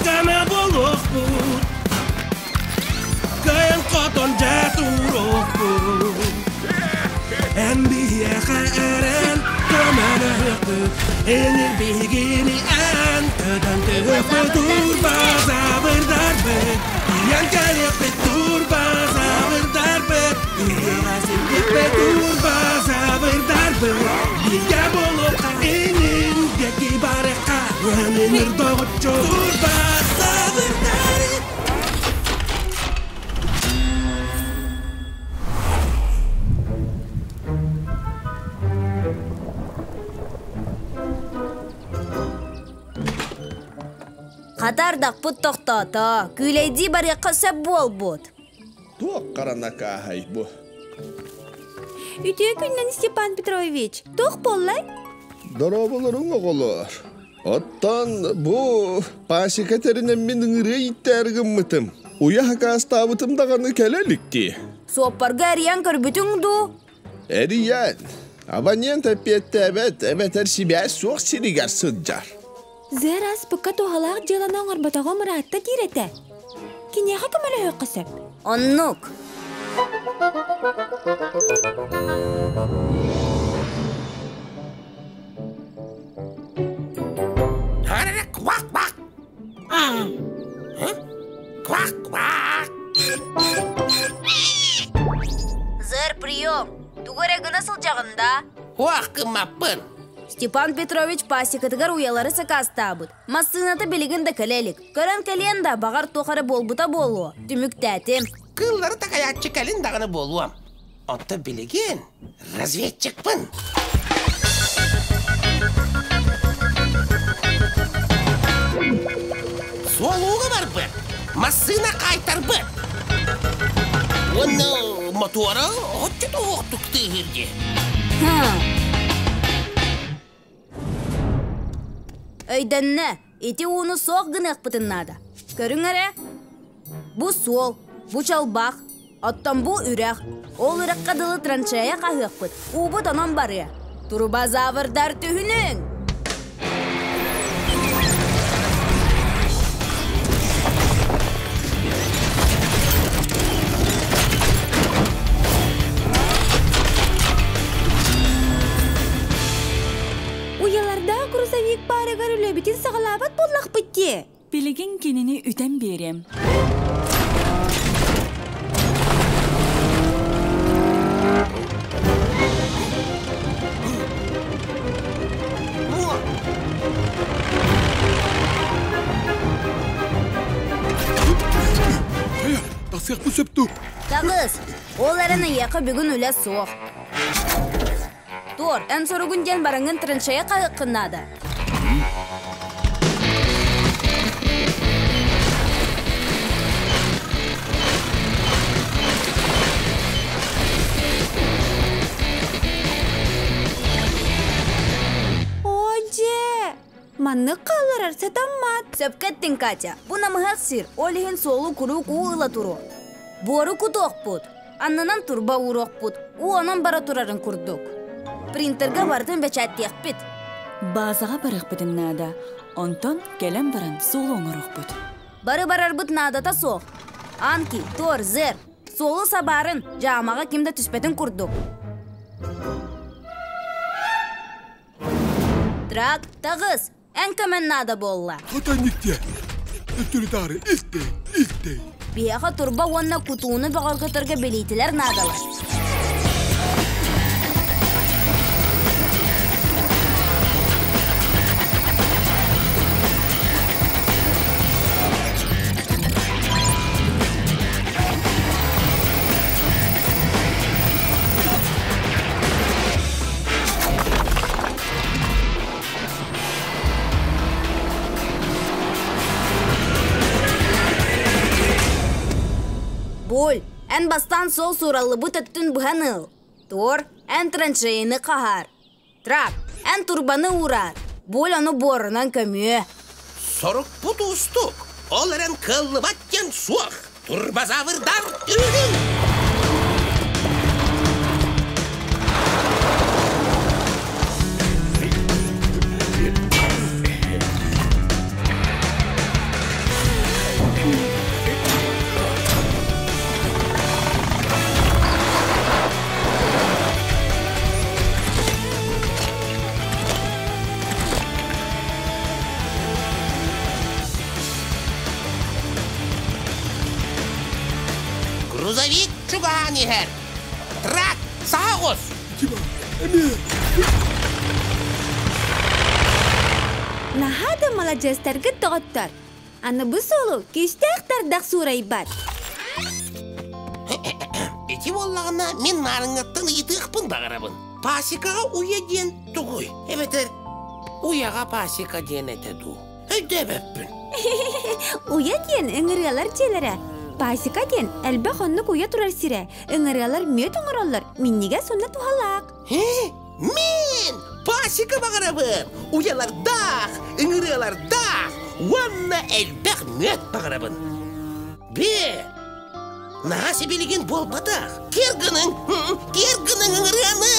Kama bolok put Kayan koton jatuh put Enbiya khaeren Kamana hıkıt Enir bihigini Antadan tehıp Turbaza berdarbet Yan kayak turbaza berdarbet Yasin gitme turbaza berdarbet Diya bolok kainin Deki bareka Enir doğutçu Turbaza berdarbet Қатардақ бұт тоқтата, күлейді баре қысап бол бұд. Туақ қаранақа ағай бұ. Үте күннен Степан Петрович, тоқ боллай? Дұрабылырың оғылар. Оттан бұ пасикатерінен менің рейттерігім мұтым. Уя хақаста бұтымдағаны кәлелікті. Соппарға әриян көрбітің ду? Әриян. Абаниян тәпетті әбәтер сибәс соқ сирігер сұджар. Зәрас бұққа тоғалақ жалана оңарбатаға мұратта дейреті. Кенеға көмілі өқісіп? Оннук. Kvak. Kvak. Зэр, прием. Тугөрегі насыл жағында? Уақымаппын. Степан Петрович пасикатыгар уялары сакаста бұд. Масынаты білігінді кәлелік. Көрін кәленда бағар тоқары болбыта болуы. Түміктәтім. Кыллары тақаятчы кәлін дағыны болуам. Онты білеген разведчикпін. Солуғы бар бір. Масына қайтар бір. Оны моторы отчыты оқтықты ерде. Өйдәнне, еті оны соқ гынық бұтыннады. Көрің әрі? Бұ сол, бұ чалбақ, оттан бұ үрәқ. Ол үрәққа дылы траншая қағық бұд. Убыт онан бары. Турбазавырдар түхінің. Грузовик барыгар үлөбітін сағалабат боллақ бітте. Білеген кенini үтен берем. Тасық бұ сөпту. Тағыз, ол әріні еқі бүгін үлі соқ. Тор, ән сұрығынден барыңын траншая қағық қынады. Оже, манны қалырар сатаммат. Сөпкеттің, Катя. Бұна мұхақ сир, олығын солу күру қуылы тұру. Боры күтоқ бұд. Аннынан турба ұроқ бұд. Уанан бара тұрарын күрдік. Принтерге бардын бәчәт тек Базаға барық бұдын нада. Онтон келем баран солу оңырық бұд. Бары барар бұд надата соқ. Анки, Тор, Зер, солу сабарын жамаға кемді түспетін күрдік. Трак, тағыз, ән көмен нада болла. Қатанникте. Өттілітары, істей. Бияға турба онна күтуыны бағар көтірге белейтілер надалар. Бол, ән бастан сол суралы бұт өттін бұғаныл. Тор, ән траншейіні қағар. Трак, ән турбаны урар. Бол оны борынан көмі. Сорық бұт ұстық. Ол әрін қылы баттен суақ. Турбазавырдар үрін. Грузовик чуган ехер. Трак, сағыз. Кима, эме. Нахада молодежьтарга тоғыттар. Аны бұл солу кештақтардақ сурай бар. Эти боллағына мен нарыңаттың етіқпін бағарабын. Пасикаға уя ден тұғой. Эветер, уяға пасика ден етеду. Өйдебеппін. Уя ден ыңырғалар желері. Пасика ден әлбә қоннық уя тұрар сире. Ыңырғалар мет ыңыралар. Миннеге сонна тухалақ. Мен пасика бағарабын. Уялар дақ, ыңыралар дақ. Уанна әлбәқ мет бағарабын. Бе, нағасы белеген болбадақ. Кергінің ыңыраны.